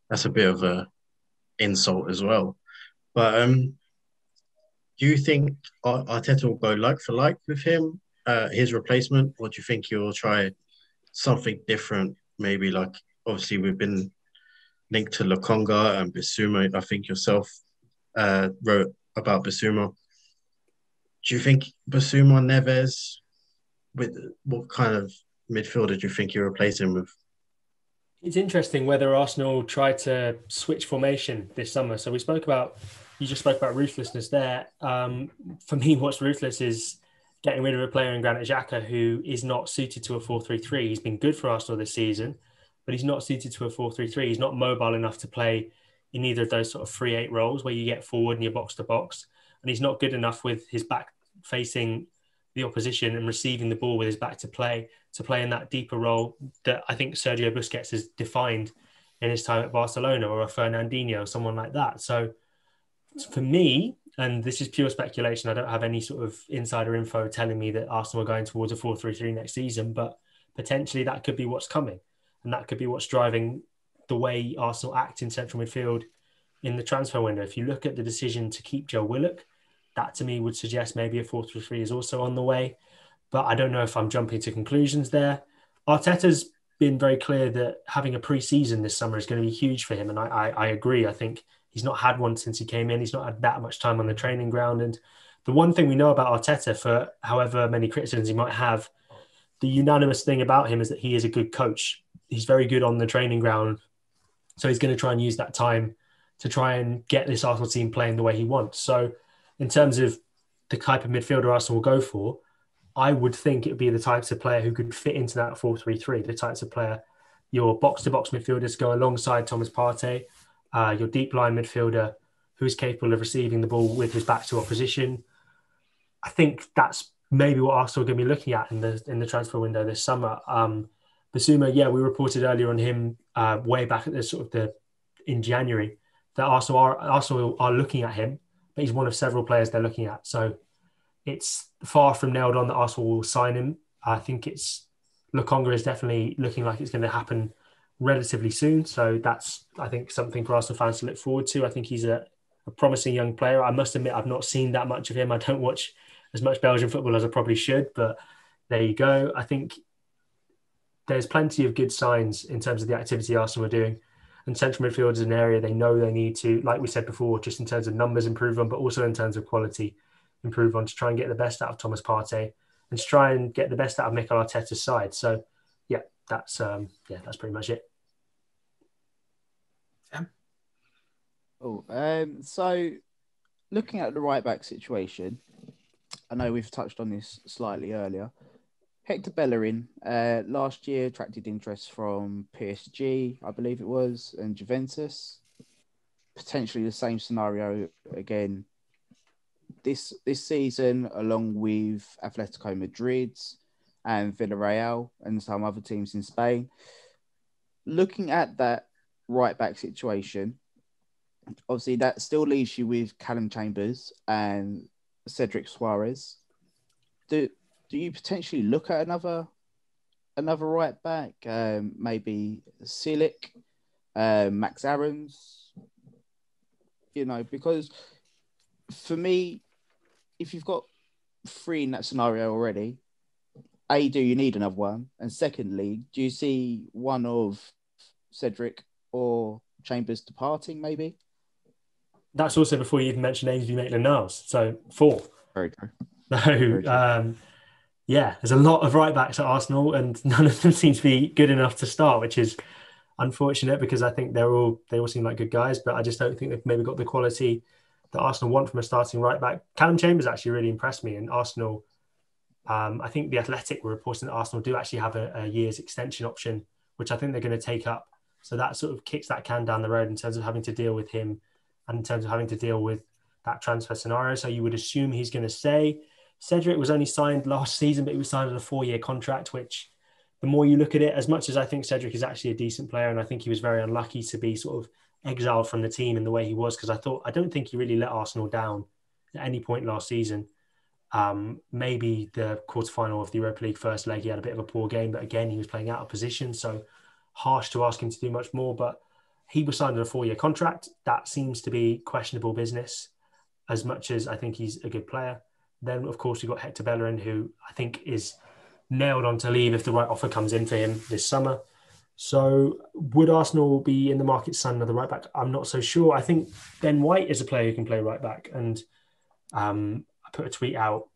that's a bit of a insult as well. But do you think Arteta will go like for like with him, his replacement, or do you think he'll try something different? Maybe like, obviously we've been linked to Lokonga and Bissouma. I think yourself wrote about Bissouma. Do you think Bissouma, Neves, with what kind of midfielder do you think you replace him with? It's interesting whether Arsenal try to switch formation this summer. So you just spoke about ruthlessness there. For me, what's ruthless is getting rid of a player in Granit Xhaka who is not suited to a 4-3-3. He's been good for Arsenal this season, but he's not suited to a 4-3-3. He's not mobile enough to play in either of those sort of 3-8 roles where you get forward and you're box to box. And he's not good enough with his back facing the opposition and receiving the ball with his back to play in that deeper role that I think Sergio Busquets has defined in his time at Barcelona, or a Fernandinho, someone like that. So for me, and this is pure speculation, I don't have any sort of insider info telling me that Arsenal are going towards a 4-3-3 next season, but potentially that could be what's coming. And that could be what's driving the way Arsenal act in central midfield in the transfer window. If you look at the decision to keep Joe Willock, that to me would suggest maybe a 4-3-3 is also on the way. But I don't know if I'm jumping to conclusions there. Arteta's been very clear that having a pre-season this summer is going to be huge for him. And I agree. I think he's not had one since he came in. He's not had that much time on the training ground. And the one thing we know about Arteta, for however many criticisms he might have, the unanimous thing about him is that he is a good coach. He's very good on the training ground. So he's going to try and use that time to try and get this Arsenal team playing the way he wants. So in terms of the type of midfielder Arsenal will go for, I would think it would be the types of player who could fit into that 4-3-3, the types of player, your box-to-box midfielders go alongside Thomas Partey, your deep line midfielder who's capable of receiving the ball with his back to opposition. I think that's maybe what Arsenal are going to be looking at in the transfer window this summer. Bissouma, we reported earlier on him way back at in January that Arsenal are looking at him, but he's one of several players they're looking at. So it's far from nailed on that Arsenal will sign him. I think Lokonga is definitely looking like it's going to happen relatively soon. So that's, I think, something for Arsenal fans to look forward to. I think he's a promising young player. I must admit, I've not seen that much of him. I don't watch as much Belgian football as I probably should, but there you go. I think there's plenty of good signs in terms of the activity Arsenal are doing. And central midfield is an area they know they need to, like we said before, just in terms of numbers improve on, but also in terms of quality improve on, to try and get the best out of Thomas Partey and to try and get the best out of Mikel Arteta's side. So, that's pretty much it. So looking at the right back situation, I know we've touched on this slightly earlier. Hector Bellerin last year attracted interest from PSG, I believe it was, and Juventus. Potentially the same scenario again this season, along with Atletico Madrid and Villarreal and some other teams in Spain. Looking at that right back situation, obviously that still leaves you with Callum Chambers and Cedric Suarez. Do you potentially look at another right back? Maybe Silic, Max Aarons? Because for me, if you've got three in that scenario already, A, do you need another one? And secondly, do you see one of Cedric or Chambers departing maybe? That's also before you even mentioned Ainsley Maitland-Niles. So 4. Very true. So, Very true. yeah, there's a lot of right backs at Arsenal, and none of them seem to be good enough to start, which is unfortunate because I think they all seem like good guys, but I just don't think they've maybe got the quality that Arsenal want from a starting right back. Callum Chambers actually really impressed me, and Arsenal. I think the Athletic were reporting that Arsenal do actually have a year's extension option, which I think they're going to take up. So that sort of kicks that can down the road in terms of having to deal with him and in terms of having to deal with that transfer scenario. So you would assume he's going to stay. Cedric was only signed last season, but he was signed on a 4-year contract, which the more you look at it, as much as I think Cedric is actually a decent player, and I think he was very unlucky to be sort of exiled from the team in the way he was, because I don't think he really let Arsenal down at any point last season. Maybe the quarterfinal of the Europa League first leg, he had a bit of a poor game, but again, he was playing out of position, so harsh to ask him to do much more. But he was signed on a 4-year contract. That seems to be questionable business, as much as I think he's a good player. Then, of course, we've got Hector Bellerin, who I think is nailed on to leave if the right offer comes in for him this summer. So would Arsenal be in the market signing another right back? I'm not so sure. I think Ben White is a player who can play right back, and I put a tweet out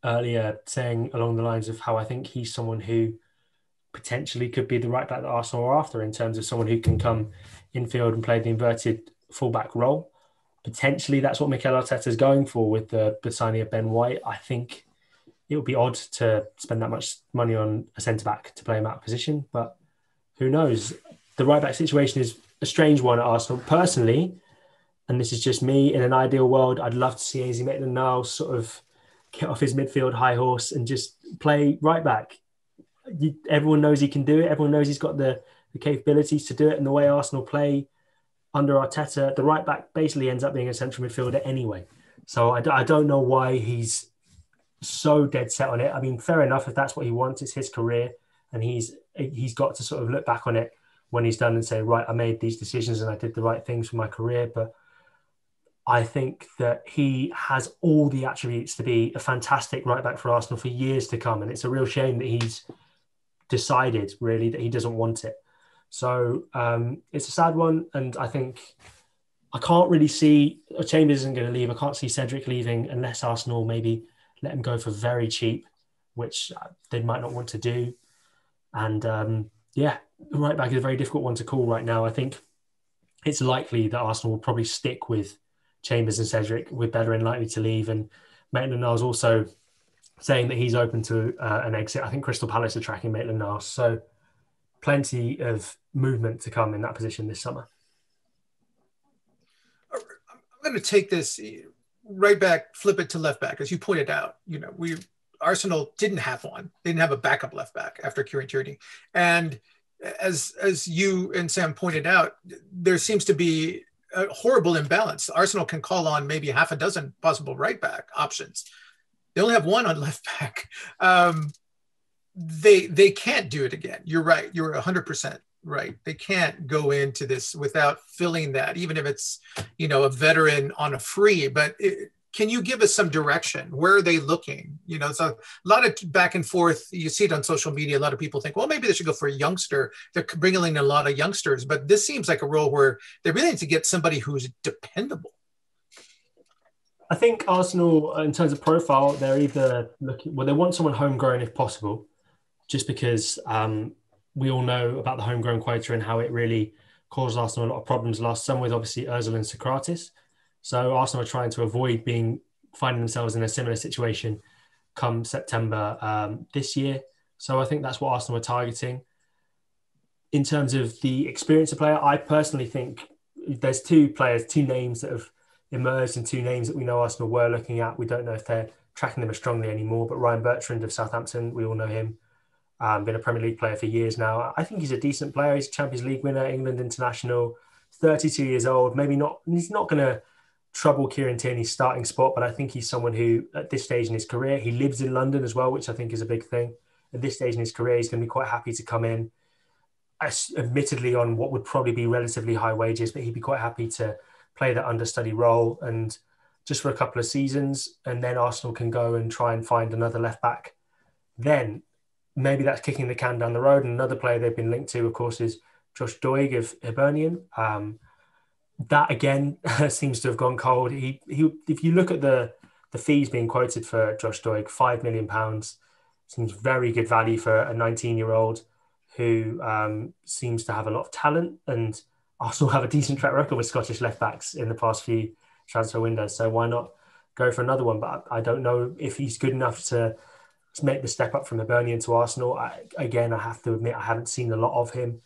earlier saying along the lines of how I think he's someone who potentially could be the right back that Arsenal are after, in terms of someone who can come infield and play the inverted fullback role. Potentially that's what Mikel Arteta is going for with the signing of Ben White. I think it would be odd to spend that much money on a centre-back to play him out of position, but who knows? The right-back situation is a strange one at Arsenal. Personally, and this is just me, in an ideal world, I'd love to see Ainsley Maitland-Niles sort of get off his midfield high horse and just play right-back. Everyone knows he can do it. Everyone knows he's got the capabilities to do it. And the way Arsenal play under Arteta, the right-back basically ends up being a central midfielder anyway. So I don't know why he's so dead set on it. I mean, fair enough, if that's what he wants, it's his career, and he's got to sort of look back on it when he's done and say, right, I made these decisions and I did the right things for my career. But I think that he has all the attributes to be a fantastic right back for Arsenal for years to come, and it's a real shame that he's decided really that he doesn't want it. So it's a sad one, and I think I can't really see Chambers isn't going to leave. I can't see Cedric leaving unless Arsenal maybe let him go for very cheap, which they might not want to do. And yeah, right back is a very difficult one to call right now. I think it's likely that Arsenal will probably stick with Chambers and Cedric, with Bellerin likely to leave, and Maitland-Niles also saying that he's open to an exit. I think Crystal Palace are tracking Maitland-Niles, so plenty of movement to come in that position this summer. I'm going to take this right back, flip it to left back, as you pointed out. You know, Arsenal didn't have one; they didn't have a backup left back after Kieran Tierney, and as you and Sam pointed out, there seems to be a horrible imbalance. Arsenal can call on maybe half a dozen possible right back options. They only have one on left back. They can't do it again. You're right. You're 100% right. They can't go into this without filling that, even if it's, you know, a veteran on a free. But can you give us some direction? Where are they looking? You know, so a lot of back and forth. You see it on social media. A lot of people think, well, maybe they should go for a youngster. They're bringing in a lot of youngsters, but this seems like a role where they really need to get somebody who's dependable. I think Arsenal, in terms of profile, they're either looking, well, they want someone homegrown if possible, just because we all know about the homegrown quota and how it really caused Arsenal a lot of problems last summer with obviously Ozil and Socrates. So Arsenal are trying to avoid finding themselves in a similar situation come September this year. So I think that's what Arsenal are targeting. In terms of the experience of player, I personally think there's two names that have emerged and two names that we know Arsenal were looking at. We don't know if they're tracking them as strongly anymore, but Ryan Bertrand of Southampton, we all know him. Been a Premier League player for years now. I think he's a decent player. He's a Champions League winner, England international, 32 years old. Maybe not, he's not going to trouble Kieran Tierney's starting spot, but I think he's someone who, at this stage in his career, he lives in London as well, which I think is a big thing. At this stage in his career, he's going to be quite happy to come in, admittedly on what would probably be relatively high wages, but he'd be quite happy to play that understudy role and just for a couple of seasons, and then Arsenal can go and try and find another left back. Then maybe that's kicking the can down the road. And another player they've been linked to, of course, is Josh Doig of Hibernian. that again seems to have gone cold. He if you look at the fees being quoted for Josh Doig, £5 million seems very good value for a 19-year-old who seems to have a lot of talent, and Arsenal have a decent track record with Scottish left backs in the past few transfer windows. So why not go for another one? But I don't know if he's good enough to make the step up from Hibernian to Arsenal. I have to admit I haven't seen a lot of him.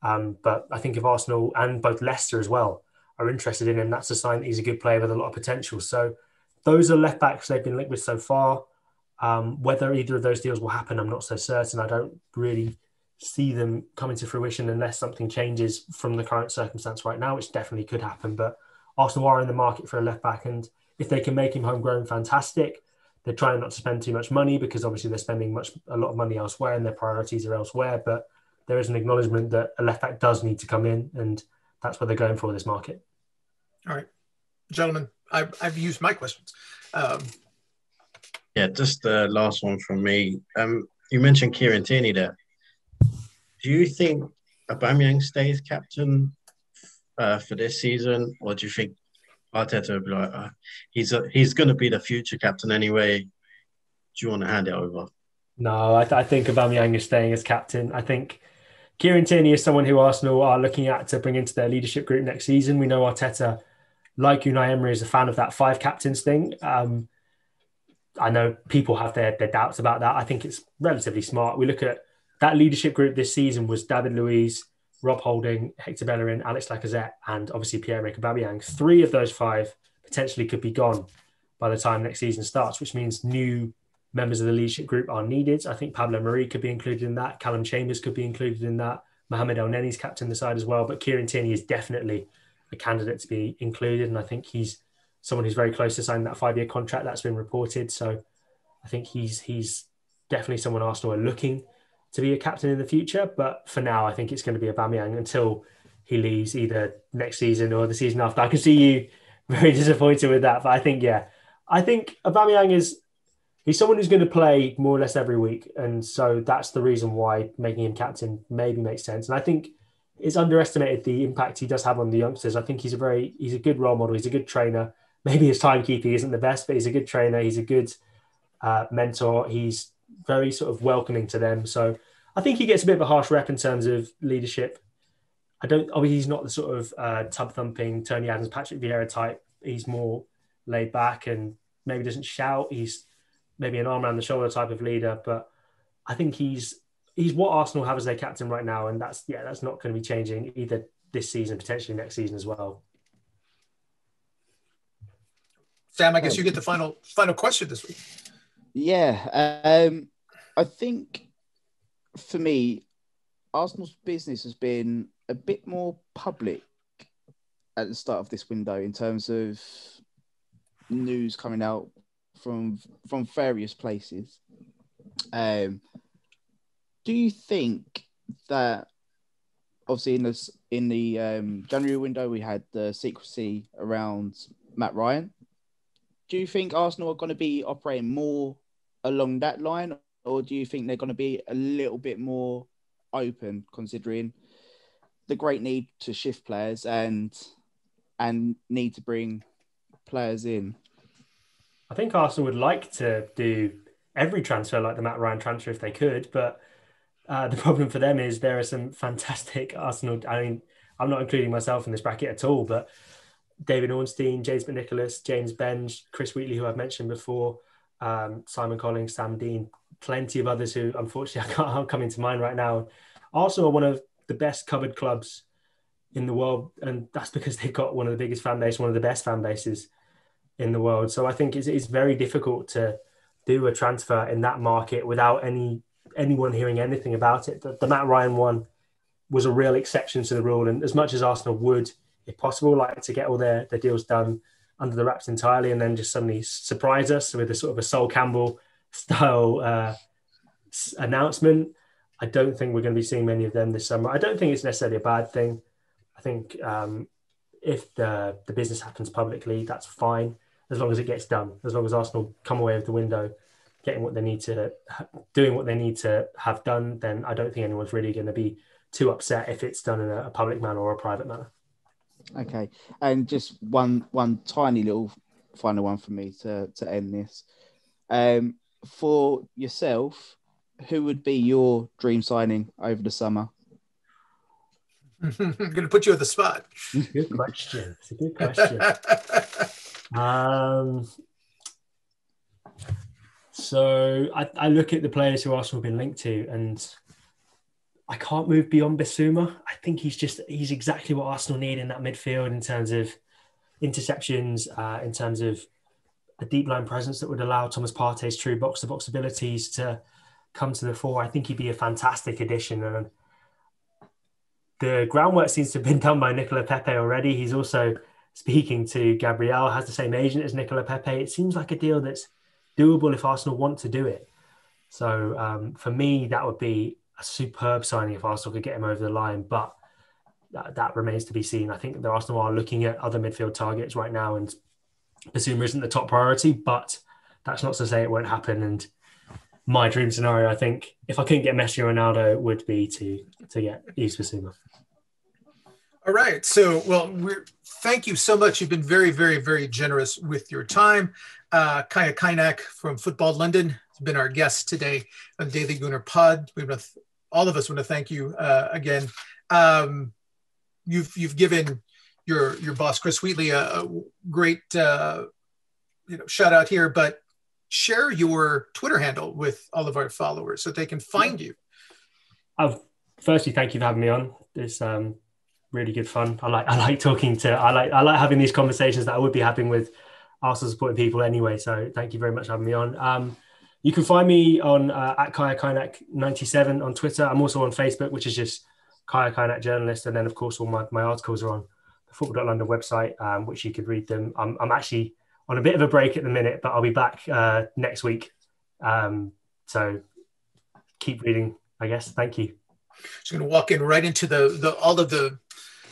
But I think if Arsenal and both Leicester as well are interested in him, that's a sign that he's a good player with a lot of potential. So those are left backs they've been linked with so far. Whether either of those deals will happen, I'm not so certain. I don't really see them coming to fruition unless something changes from the current circumstance right now, which definitely could happen. But Arsenal are in the market for a left back, and if they can make him homegrown, fantastic. They're trying not to spend too much money because obviously they're spending a lot of money elsewhere and their priorities are elsewhere. But there is an acknowledgement that a left back does need to come in, and that's what they're going for this market. All right, gentlemen, I've used my questions. Yeah, just the last one from me. You mentioned Kieran Tierney there. Do you think Aubameyang stays captain for this season, or do you think Arteta will be like, he's going to be the future captain anyway? Do you want to hand it over? No, I think Aubameyang is staying as captain. I think Kieran Tierney is someone who Arsenal are looking at to bring into their leadership group next season. We know Arteta, like Unai Emery, is a fan of that 5 captains thing. I know people have their doubts about that. I think it's relatively smart. We look at that leadership group this season was David Luiz, Rob Holding, Hector Bellerin, Alex Lacazette, and obviously Pierre-Emerick Aubameyang. 3 of those 5 potentially could be gone by the time next season starts, which means new members of the leadership group are needed. I think Pablo Mari could be included in that. Callum Chambers could be included in that. Mohamed El Neni's captain the side as well. But Kieran Tierney is definitely a candidate to be included. And I think he's someone who's very close to signing that 5-year contract that's been reported. So I think he's definitely someone Arsenal are looking to be a captain in the future. But for now, I think it's going to be Aubameyang until he leaves either next season or the season after. I can see you very disappointed with that. But I think Aubameyang he's someone who's going to play more or less every week. And so that's the reason why making him captain maybe makes sense. And I think it's underestimated the impact he does have on the youngsters. I think he's a good role model. He's a good trainer. Maybe his timekeeping isn't the best, but he's a good trainer. He's a good mentor. He's very sort of welcoming to them. So I think he gets a bit of a harsh rep in terms of leadership. He's not the sort of tub-thumping Tony Adams, Patrick Vieira type. He's more laid back and maybe doesn't shout. He's maybe an arm around the shoulder type of leader, but I think he's what Arsenal have as their captain right now, and that's not going to be changing either this season, potentially next season as well. Sam, I guess you get the final question this week. Yeah, I think for me, Arsenal's business has been a bit more public at the start of this window in terms of news coming out from various places. Do you think that obviously in the January window we had the secrecy around Matt Ryan? Do you think Arsenal are going to be operating more along that line, or do you think they're going to be a little bit more open, considering the great need to shift players and need to bring players in? I think Arsenal would like to do every transfer like the Matt Ryan transfer if they could, but the problem for them is there are some fantastic Arsenal. I mean, I'm not including myself in this bracket at all, but David Ornstein, James McNicholas, James Benge, Chris Wheatley, who I've mentioned before, Simon Collins, Sam Dean, plenty of others who unfortunately I can't come into mind right now. Arsenal are one of the best covered clubs in the world, and that's because they've got one of the biggest fan bases, one of the best fan bases in the world. So I think it's very difficult to do a transfer in that market without anyone hearing anything about it. The Matt Ryan one was a real exception to the rule, and as much as Arsenal would, if possible, like to get all their deals done under the wraps entirely and then just suddenly surprise us with a sort of a Sol Campbell style announcement, I don't think we're going to be seeing many of them this summer. I don't think it's necessarily a bad thing. I think if the business happens publicly, that's fine, as long as it gets done, as long as Arsenal come away with the window doing what they need to have done, then I don't think anyone's really going to be too upset if it's done in a public manner or a private manner. Okay, and just one tiny little final one for me to end this. For yourself, who would be your dream signing over the summer? I'm going to put you on the spot. Good question. It's a good question. So I look at the players who Arsenal have been linked to, and I can't move beyond Bissouma. I think he's exactly what Arsenal need in that midfield in terms of interceptions, in terms of a deep line presence that would allow Thomas Partey's true box-to-box abilities to come to the fore. I think he'd be a fantastic addition. And the groundwork seems to have been done by Nicola Pepe already. He's also speaking to Gabriel, has the same agent as Nicola Pepe. It seems like a deal that's doable if Arsenal want to do it. So for me, that would be a superb signing if Arsenal could get him over the line. But that remains to be seen. I think the Arsenal are looking at other midfield targets right now, and Bissouma isn't the top priority, but that's not to say it won't happen. And my dream scenario, I think, if I couldn't get Messi or Ronaldo, would be to get Yves Bissouma. All right. So, thank you so much. You've been very, very, very generous with your time. Kaya Kaynak from Football London has been our guest today on Daily Gooner Pod. All of us want to thank you again. You've given your boss Chris Wheatley a great shout out here, but share your Twitter handle with all of our followers so they can find you. Firstly, thank you for having me on. It's really good fun. I like talking to. I like having these conversations that I would be having with Arsenal supporting people anyway. So thank you very much for having me on. You can find me on at Kaya Kaynak 97 on Twitter. I'm also on Facebook, which is just Kaya Kaynak Journalist, and then of course all my articles are on the Football.London website, which you could read them. I'm actually on a bit of a break at the minute, but I'll be back next week. So keep reading, I guess. Thank you. Just going to walk in right into all of the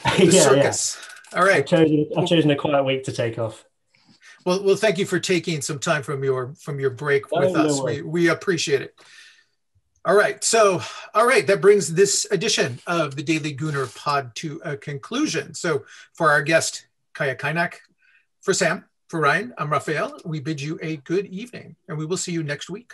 circus. Yeah. All right. I've chosen a quiet week to take off. Well, thank you for taking some time from your break with us. We appreciate it. All right. That brings this edition of the Daily Gooner Pod to a conclusion. So for our guest, Kaya Kaynak, for Sam, for Ryan, I'm Raphael. We bid you a good evening, and we will see you next week.